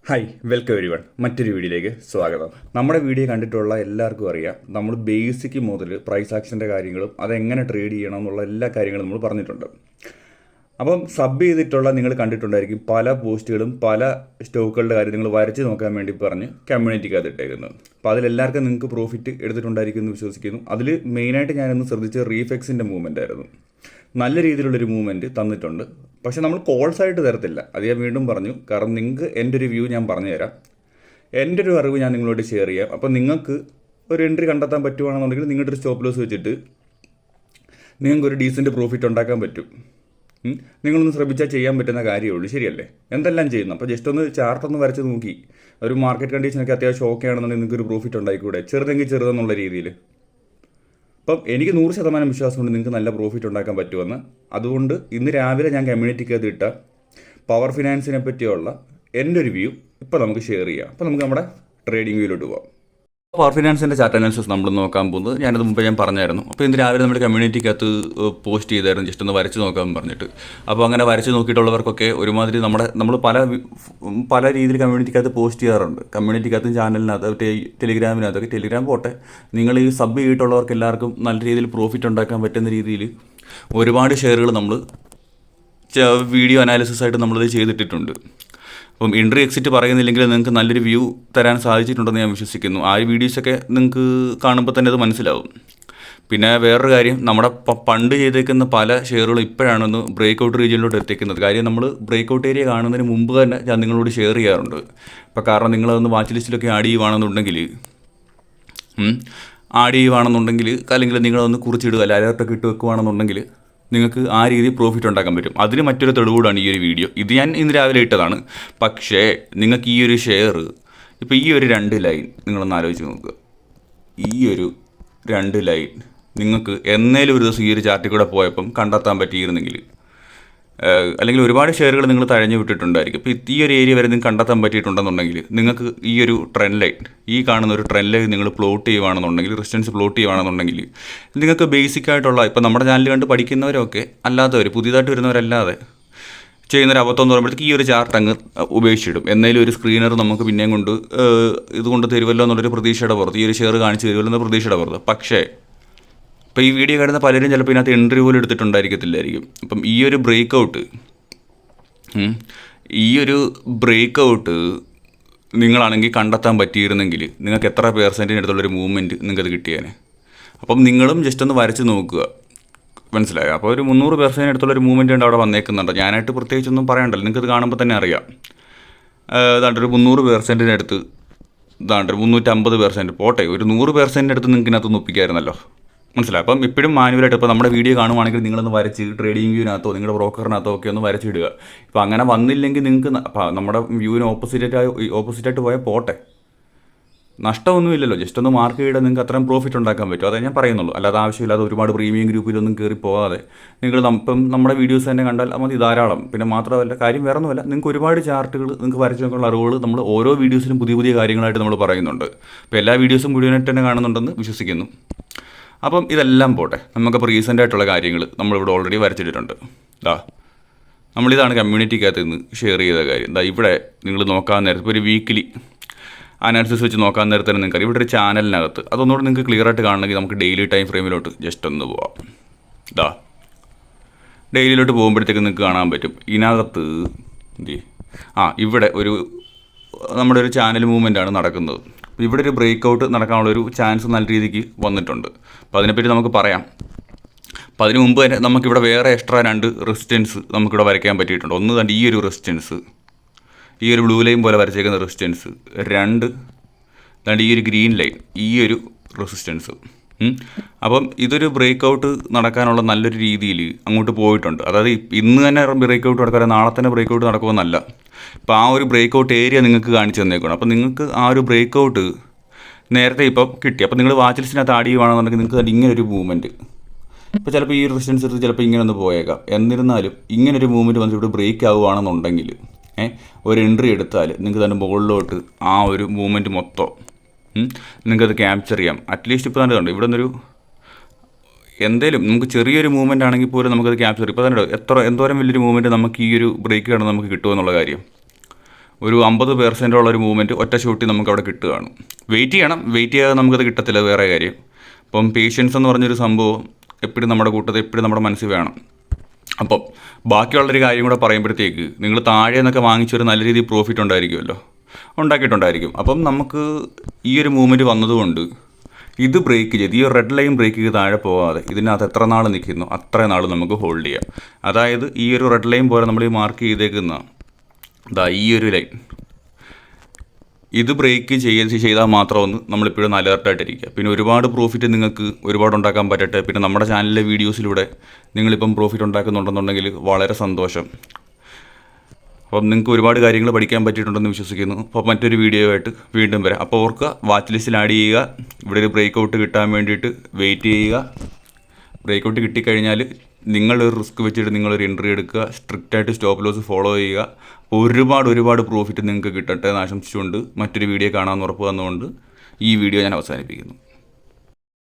Hi welcome every one മറ്റൊരു വീഡിയോയിലേക്ക് സ്വാഗതം. നമ്മുടെ വീഡിയോ കണ്ടിട്ടുള്ള എല്ലാവർക്കും അറിയാം, നമ്മൾ ബേസിക് മുതൽ പ്രൈസ് ആക്ഷൻ്റെ കാര്യങ്ങളും അതെങ്ങനെ ട്രേഡ് ചെയ്യണം എന്നുള്ള എല്ലാ കാര്യങ്ങളും നമ്മൾ പറഞ്ഞിട്ടുണ്ട്. അപ്പം സബ് ചെയ്തിട്ടുള്ള നിങ്ങൾ കണ്ടിട്ടുണ്ടായിരിക്കും പല പോസ്റ്റുകളും പല സ്റ്റോക്കുകളുടെ കാര്യം നിങ്ങൾ വരച്ച് നോക്കാൻ വേണ്ടി പറഞ്ഞ് കമ്മ്യൂണിറ്റിക്കകത്ത് ഇട്ടേക്കുന്നത്. അപ്പോൾ അതിലെല്ലാവർക്കും നിങ്ങൾക്ക് പ്രോഫിറ്റ് എടുത്തിട്ടുണ്ടായിരിക്കും എന്ന് വിശ്വസിക്കുന്നു. അതിൽ മെയിനായിട്ട് ഞാനൊന്ന് ശ്രദ്ധിച്ച റീഫെക്സിൻ്റെ മൂവ്മെൻ്റ് ആയിരുന്നു. നല്ല രീതിയിലുള്ളൊരു മൂവ്മെൻറ്റ് തന്നിട്ടുണ്ട്. പക്ഷെ നമ്മൾ കോൾസ് ആയിട്ട് തരത്തില്ല. അത് ഞാൻ വീണ്ടും പറഞ്ഞു, കാരണം നിങ്ങൾക്ക് എൻ്റെ ഒരു വ്യൂ ഞാൻ പറഞ്ഞു തരാം, എൻ്റെ ഒരു അറിവ് ഞാൻ നിങ്ങളോട് ഷെയർ ചെയ്യാം. അപ്പോൾ നിങ്ങൾക്ക് ഒരു എൻട്രി കണ്ടെത്താൻ പറ്റുവാണെന്നുണ്ടെങ്കിൽ നിങ്ങളുടെ ഒരു സ്റ്റോപ്പ് ലോസ് വെച്ചിട്ട് നിങ്ങൾക്കൊരു ഡീസൻറ്റ് പ്രോഫിറ്റ് ഉണ്ടാക്കാൻ പറ്റും. നിങ്ങളൊന്ന് ശ്രമിച്ചാൽ ചെയ്യാൻ പറ്റുന്ന കാര്യമുള്ളൂ, ശരിയല്ലേ? എന്തെല്ലാം ചെയ്യുന്നു. അപ്പോൾ ജസ്റ്റ് ഒന്ന് ചാർട്ടൊന്ന് വരച്ച് നോക്കി, ഒരു മാർക്കറ്റ് കണ്ടീഷനൊക്കെ അത്യാവശ്യം ഓക്കെ ആണെന്നുണ്ടെങ്കിൽ നിങ്ങൾക്കൊരു പ്രോഫിറ്റ് ഉണ്ടായിക്കൂടെ, ചെറുതെങ്കിൽ ചെറുതെന്നുള്ള രീതിയിൽ. അപ്പം എനിക്ക് 100% വിശ്വാസമുണ്ട് നിങ്ങൾക്ക് നല്ല പ്രോഫിറ്റ് ഉണ്ടാക്കാൻ പറ്റുമെന്ന്. അതുകൊണ്ട് ഇന്ന് രാവിലെ ഞാൻ കമ്മ്യൂണിറ്റിക്കകത്ത് ഇട്ട പവർ ഫിനാൻസിനെ പറ്റിയുള്ള എൻ്റെ ഒരു വ്യൂ ഇപ്പോൾ നമുക്ക് ഷെയർ ചെയ്യാം. അപ്പോൾ നമുക്ക് നമ്മുടെ ട്രേഡിംഗ് വ്യൂയിലോട്ട് പോകാം. പവർ ഫിനാൻസിൻ്റെ ചാർട്ട് അനാലിസിസ് നമ്മൾ നോക്കാൻ പോകുന്നത് ഞാനത് മുമ്പ് ഞാൻ പറഞ്ഞായിരുന്നു. അപ്പോൾ ഇന്ന് രാവിലെ നമ്മുടെ കമ്മ്യൂണിറ്റിക്കകത്ത് പോസ്റ്റ് ചെയ്തായിരുന്നു, ജസ്റ്റ് ഒന്ന് വരച്ച് നോക്കാൻ പറഞ്ഞിട്ട്. അപ്പോൾ അങ്ങനെ വരച്ച് നോക്കിയിട്ടുള്ളവർക്കൊക്കെ ഒരുമാതിരി നമ്മൾ പല രീതിയിൽ കമ്മ്യൂണിറ്റിക്കകത്ത് പോസ്റ്റ് ചെയ്യാറുണ്ട്. കമ്മ്യൂണിറ്റിക്കകത്തും ചാനലിനകത്ത് ടെലിഗ്രാമിനകത്തൊക്കെ, ടെലിഗ്രാം പോട്ടെ, നിങ്ങൾ ഈ സബ് ചെയ്തിട്ടുള്ളവർക്ക് എല്ലാവർക്കും നല്ല രീതിയിൽ പ്രോഫിറ്റ് ഉണ്ടാക്കാൻ പറ്റുന്ന രീതിയിൽ ഒരുപാട് ഷെയറുകൾ നമ്മൾ വീഡിയോ അനാലിസിസ് ആയിട്ട് നമ്മളിത് ചെയ്തിട്ടിട്ടുണ്ട്. അപ്പം എൻട്രി എക്സിറ്റ് പറയുന്നില്ലെങ്കിൽ നിങ്ങൾക്ക് നല്ലൊരു വ്യൂ തരാൻ സാധിച്ചിട്ടുണ്ടെന്ന് ഞാൻ വിശ്വസിക്കുന്നു. ആ വീഡിയോസൊക്കെ നിങ്ങൾക്ക് കാണുമ്പോൾ തന്നെ അത് മനസ്സിലാവും. പിന്നെ വേറൊരു കാര്യം, നമ്മുടെ പണ്ട് ചെയ്തേക്കുന്ന പല ഷെയറുകളും ഇപ്പോഴാണൊന്ന് ബ്രേക്ക് ഔട്ട് റീജിയനിലോട്ട് എത്തിക്കുന്നത്. കാര്യം നമ്മൾ ബ്രേക്ക് ഔട്ട് ഏരിയ കാണുന്നതിന് മുമ്പ് തന്നെ ഞാൻ നിങ്ങളോട് ഷെയർ ചെയ്യാറുണ്ട്. ഇപ്പോൾ കാരണം നിങ്ങളതൊന്ന് വാച്ച് ലിസ്റ്റിലൊക്കെ ആഡ് ചെയ്യുവാണെന്നുണ്ടെങ്കിൽ അല്ലെങ്കിൽ നിങ്ങളതൊന്ന് കുറിച്ചിടുക, അല്ല അലേർട്ടൊക്കെ ഇട്ട് വെക്കുകയാണെന്നുണ്ടെങ്കിൽ നിങ്ങൾക്ക് ആ രീതിയിൽ പ്രോഫിറ്റ് ഉണ്ടാക്കാൻ പറ്റും. അതിന് മറ്റൊരു തെളിവൂടാണ് ഈ ഒരു വീഡിയോ. ഇത് ഞാൻ ഇന്ന് രാവിലെ ഇട്ടതാണ്. പക്ഷേ നിങ്ങൾക്ക് ഈ ഒരു ഷെയർ, ഇപ്പോൾ ഈ ഒരു 2 ലൈൻ നിങ്ങളൊന്ന് ആലോചിച്ച് നോക്കുക. ഈ ഒരു 2 ലൈൻ നിങ്ങൾക്ക് എന്നേലും ഒരു ദിവസം ഈ ഒരു ചാർട്ടിൽ കൂടെ പോയപ്പം കണ്ടെത്താൻ പറ്റിയിരുന്നെങ്കിൽ, അല്ലെങ്കിൽ ഒരുപാട് ഷെയറുകൾ നിങ്ങൾ തഴഞ്ഞു വിട്ടിട്ടുണ്ടായിരിക്കും. ഇപ്പോൾ ഈ ഒരു ഏരിയ വരെ നിങ്ങൾക്ക് കണ്ടെത്താൻ പറ്റിയിട്ടുണ്ടെന്നുണ്ടെങ്കിൽ നിങ്ങൾക്ക് ഈ ഒരു ട്രെൻഡ് ലൈൻ, ഈ കാണുന്ന ഒരു ട്രെൻഡ് ലൈൻ നിങ്ങൾ പ്ലോട്ട് ചെയ്യുകയാണെന്നുണ്ടെങ്കിൽ, റെസിസ്റ്റൻസ് പ്ലോട്ട് ചെയ്യുകയാണെന്നുണ്ടെങ്കിൽ നിങ്ങൾക്ക് ബേസിക് ആയിട്ടുള്ള, ഇപ്പോൾ നമ്മുടെ ചാനൽ കണ്ട് പഠിക്കുന്നവരൊക്കെ അല്ലാത്തവർ, പുതിയതായിട്ട് വരുന്നവരല്ലാതെ ചെയ്യുന്നൊരു അബദ്ധം എന്ന് പറയുമ്പോഴത്തേക്ക് ഈ ഒരു ചാർട്ട് അങ്ങ് ഉപേക്ഷിച്ചിടും. എന്നാലും ഒരു സ്ക്രീനർ നമുക്ക് പിന്നെയും ഇതുകൊണ്ട് തരുമല്ലോ എന്നുള്ളൊരു പ്രതീക്ഷയുടെ പുറത്ത്, ഈ ഒരു ഷെയർ കാണിച്ച് തരുമല്ലോ എന്ന പ്രതീക്ഷയുടെ പുറത്ത്. പക്ഷേ ഇപ്പോൾ ഈ വീഡിയോ കാണുന്ന പലരും ചിലപ്പോൾ ഇതിനകത്ത് എൻട്രി പോലും എടുത്തിട്ടുണ്ടായിരിക്കത്തില്ലായിരിക്കും. അപ്പം ഈ ഒരു ബ്രേക്ക് ഔട്ട് നിങ്ങളാണെങ്കിൽ കണ്ടെത്താൻ പറ്റിയിരുന്നെങ്കിൽ നിങ്ങൾക്ക് എത്ര പെർസെൻറ്റിന് അടുത്തുള്ളൊരു മൂവ്മെൻറ്റ് നിങ്ങൾക്കത് കിട്ടിയേനെ. അപ്പം നിങ്ങളും ജസ്റ്റ് ഒന്ന് വരച്ച് നോക്കുക, മനസ്സിലായോ? അപ്പോൾ ഒരു 300% അടുത്തുള്ളൊരു മൂവ്മെൻറ്റ് ഉണ്ട് അവിടെ വന്നേക്കുന്നുണ്ട്. ഞാനായിട്ട് പ്രത്യേകിച്ചൊന്നും പറയണ്ടല്ലോ, നിങ്ങൾക്കത് കാണുമ്പോൾ തന്നെ അറിയാം. ഒരു 300% അടുത്ത്, 350% പോട്ടെ, ഒരു 100% അടുത്ത് നിങ്ങൾക്ക് ഇതിനകത്ത് ഒപ്പിക്കായിരുന്നല്ലോ, മനസ്സിലായി? അപ്പം ഇപ്പോഴും മാനുവലായിട്ട്, ഇപ്പോൾ നമ്മുടെ വീഡിയോ കാണുവാണെങ്കിൽ നിങ്ങളൊന്ന് വരച്ച് ട്രേഡിംഗ് വ്യൂവിനകത്തോ നിങ്ങളുടെ ബ്രോക്കറിനകത്തോ ഒക്കെ ഒന്ന് വരച്ചിടുക. ഇപ്പോൾ അങ്ങനെ വന്നില്ലെങ്കിൽ നിങ്ങൾക്ക് നമ്മുടെ വ്യൂവിന് ഓപ്പോസിറ്റായിട്ട് പോയാൽ പോട്ടെ, നഷ്ടമൊന്നുമില്ലല്ലോ. ജസ്റ്റ് ഒന്ന് മാർക്ക് ചെയ്താൽ നിങ്ങൾക്ക് അത്രയും പ്രോഫിറ്റ് ഉണ്ടാക്കാൻ പറ്റും. അതേ ഞാൻ പറയുന്നുള്ളൂ. അല്ലാതെ ആവശ്യമില്ലാതെ ഒരുപാട് പ്രീമിയം ഗ്രൂപ്പിലൊന്നും കയറി പോകാതെ നിങ്ങൾ ഇപ്പം നമ്മുടെ വീഡിയോസ് തന്നെ കണ്ടാൽ മതി, ധാരാളം. പിന്നെ മാത്രമല്ല, കാര്യം വേറെ ഒന്നുമല്ല, നിങ്ങൾക്ക് ഒരുപാട് ചാർട്ടുകൾ നിങ്ങൾക്ക് വരച്ച് നോക്കാനുള്ള അറിവുകൾ നമ്മൾ ഓരോ വീഡിയോസിലും പുതിയ പുതിയ കാര്യങ്ങളായിട്ട് നമ്മൾ പറയുന്നുണ്ട്. അപ്പോൾ എല്ലാ വീഡിയോസും മുഴുവനായിട്ട് തന്നെ കാണുന്നുണ്ടെന്ന് വിശ്വസിക്കുന്നു. അപ്പം ഇതെല്ലാം പോട്ടെ, നമുക്കപ്പോൾ റീസെൻ്റ് ആയിട്ടുള്ള കാര്യങ്ങൾ നമ്മളിവിടെ ഓൾറെഡി വരച്ചിട്ടിട്ടുണ്ട്. നമ്മളിതാണ് കമ്മ്യൂണിറ്റിക്കകത്ത് നിന്ന് ഷെയർ ചെയ്ത കാര്യം. ഇവിടെ നിങ്ങൾ നോക്കാൻ നേരത്ത്, ഇപ്പോൾ ഒരു വീക്കിലി അനാലിസിസ് വെച്ച് നോക്കാൻ നേരത്തെ തന്നെ നിങ്ങൾക്ക് ഇവിടെ ഒരു ചാനലിനകത്ത് അതൊന്നുകൂടെ നിങ്ങൾക്ക് ക്ലിയർ ആയിട്ട് കാണണമെങ്കിൽ നമുക്ക് ഡെയിലി ടൈം ഫ്രെയിമിലോട്ട് ജസ്റ്റ് ഒന്ന് പോവാം. ഡെയിലിയിലോട്ട് പോകുമ്പോഴത്തേക്ക് നിങ്ങൾക്ക് കാണാൻ പറ്റും. ഇതിനകത്ത് ഇവിടെ നമ്മുടെ ഒരു ചാനൽ മൂവ്മെൻ്റ് ആണ് നടക്കുന്നത്. അപ്പോൾ ഇവിടെ ഒരു ബ്രേക്ക് ഔട്ട് നടക്കാനുള്ളൊരു ചാൻസ് നല്ല രീതിക്ക് വന്നിട്ടുണ്ട്. അപ്പോൾ അതിനെപ്പറ്റി നമുക്ക് പറയാം. അപ്പോൾ അതിന് മുമ്പ് തന്നെ നമുക്കിവിടെ വേറെ എക്സ്ട്രാ 2 റെസിസ്റ്റൻസ് നമുക്കിവിടെ വരയ്ക്കാൻ പറ്റിയിട്ടുണ്ട്. ഒന്ന് തന്നെ ഈ ഒരു റെസിസ്റ്റൻസ്, ഈ ഒരു ബ്ലൂ ലൈൻ പോലെ വരച്ചേക്കുന്ന റെസിസ്റ്റൻസ്. 2 ഈ ഒരു ഗ്രീൻ ലൈൻ, ഈ ഒരു റെസിസ്റ്റൻസ്. അപ്പം ഇതൊരു ബ്രേക്ക് ഔട്ട് നടക്കാനുള്ള നല്ലൊരു രീതിയിൽ അങ്ങോട്ട് പോയിട്ടുണ്ട്. അതായത് ഇന്ന് തന്നെ ബ്രേക്ക് ഔട്ട് നടക്കാതെ നാളെ തന്നെ ബ്രേക്ക് ഔട്ട് നടക്കുമെന്നല്ല. ഇപ്പോൾ ആ ഒരു ബ്രേക്ക് ഔട്ട് ഏരിയ നിങ്ങൾക്ക് കാണിച്ചു തന്നേക്കണം. അപ്പോൾ നിങ്ങൾക്ക് ആ ഒരു ബ്രേക്ക് ഔട്ട് നേരത്തെ ഇപ്പം കിട്ടി. അപ്പോൾ നിങ്ങൾ വാച്ച് ലിസ്റ്റിനകത്ത് ആഡ് ചെയ്യുകയാണെന്നുണ്ടെങ്കിൽ നിങ്ങൾക്ക് ഇങ്ങനൊരു മൂവ്മെൻറ്റ്, ഇപ്പോൾ ചിലപ്പോൾ ഈ റെസിസ്റ്റൻസ് എടുത്ത് ചിലപ്പോൾ ഇങ്ങനെ ഒന്ന് പോയേക്കാം. എന്നിരുന്നാലും ഇങ്ങനൊരു മൂവ്മെൻറ്റ് വന്നിട്ട് ഇവിടെ ബ്രേക്ക് ആവുകയാണെന്നുണ്ടെങ്കിൽ ഒരു എൻട്രി എടുത്താൽ നിങ്ങൾക്ക് തന്നെ മുകളിലോട്ട് ആ ഒരു മൂവ്മെൻറ്റ് മൊത്തം നിങ്ങൾക്കത് ക്യാപ്ചർ ചെയ്യാം. അറ്റ്ലീസ്റ്റ് ഇപ്പോൾ തന്നെ കണ്ടു, ഇവിടെ നിന്നൊരു എന്തേലും നമുക്ക് ചെറിയൊരു മൂവ്മെൻ്റ് ആണെങ്കിൽ പോലും നമുക്കത് ക്യാപ്ചർ, ഇപ്പോൾ തന്നെ എന്തോരം വലിയൊരു മൂവ്മെൻറ്റ് നമുക്ക് ഈ ഒരു ബ്രേക്ക് കണ്ട് നമുക്ക് കിട്ടുമെന്നുള്ള കാര്യം ഒരു 50% ഒരു മൂവ്മെൻറ്റ് ഒറ്റ ഷോട്ടിൽ നമുക്ക് അവിടെ കിട്ടുകയാണ്. വെയിറ്റ് ചെയ്യണം, വെയിറ്റ് ചെയ്യാതെ നമുക്കത് കിട്ടത്തില്ല, വേറെ കാര്യം. അപ്പം പേഷ്യൻസ് എന്ന് പറഞ്ഞൊരു സംഭവം എപ്പോഴും നമ്മുടെ കൂട്ടത്തിൽ എപ്പോഴും നമ്മുടെ മനസ്സിൽ വേണം. അപ്പം ബാക്കിയുള്ളൊരു കാര്യം കൂടെ പറയുമ്പോഴത്തേക്ക് നിങ്ങൾ താഴെ നിന്നൊക്കെ വാങ്ങിച്ചൊരു നല്ല രീതിയിൽ പ്രോഫിറ്റ് ഉണ്ടാക്കിയിട്ടുണ്ടായിരിക്കും. അപ്പം നമുക്ക് ഈ ഒരു മൂവ്മെൻറ്റ് വന്നതുകൊണ്ട് ഇത് ബ്രേക്ക് ചെയ്ത്, ഈ ഒരു റെഡ് ലൈൻ ബ്രേക്ക് ചെയ്ത് താഴെ പോകാതെ ഇതിനകത്ത് എത്ര നാൾ നിൽക്കുന്നു അത്ര നാൾ നമുക്ക് ഹോൾഡ് ചെയ്യാം. അതായത് ഈ ഒരു റെഡ് ലൈൻ പോലെ നമ്മൾ ഈ മാർക്ക് ചെയ്തേക്കുന്ന ഈ ഒരു ലൈൻ ഇത് ബ്രേക്ക് ചെയ്താൽ മാത്രമൊന്ന് നമ്മളിപ്പോഴും നല്ല അലർട്ടായിട്ടിരിക്കുക. പിന്നെ ഒരുപാട് പ്രോഫിറ്റ് നിങ്ങൾക്ക് ഒരുപാട് ഉണ്ടാക്കാൻ പറ്റട്ടെ. പിന്നെ നമ്മുടെ ചാനലിലെ വീഡിയോസിലൂടെ നിങ്ങളിപ്പം പ്രോഫിറ്റ് ഉണ്ടാക്കുന്നുണ്ടെന്നുണ്ടെങ്കിൽ വളരെ സന്തോഷം. അപ്പം നിങ്ങൾക്ക് ഒരുപാട് കാര്യങ്ങൾ പഠിക്കാൻ പറ്റിയിട്ടുണ്ടെന്ന് വിശ്വസിക്കുന്നു. അപ്പോൾ മറ്റൊരു വീഡിയോ ആയിട്ട് വീണ്ടും വരാം. അപ്പോൾ ഓർക്കുക, വാച്ച് ലിസ്റ്റിൽ ആഡ് ചെയ്യുക. ഇവിടെ ഒരു ബ്രേക്ക് ഔട്ട് കിട്ടാൻ വേണ്ടിയിട്ട് വെയിറ്റ് ചെയ്യുക. ബ്രേക്ക് ഔട്ട് കിട്ടിക്കഴിഞ്ഞാൽ നിങ്ങളൊരു റിസ്ക് വെച്ചിട്ട് നിങ്ങളൊരു എൻട്രി എടുക്കുക. സ്ട്രിക്റ്റായിട്ട് സ്റ്റോപ്പ് ലോസ് ഫോളോ ചെയ്യുക. ഒരുപാട് പ്രോഫിറ്റ് നിങ്ങൾക്ക് കിട്ടട്ടെ എന്ന് ആശംസിച്ചുകൊണ്ട് മറ്റൊരു വീഡിയോ കാണാമെന്ന് ഉറപ്പ് വന്നുകൊണ്ട് ഈ വീഡിയോ ഞാൻ അവസാനിപ്പിക്കുന്നു.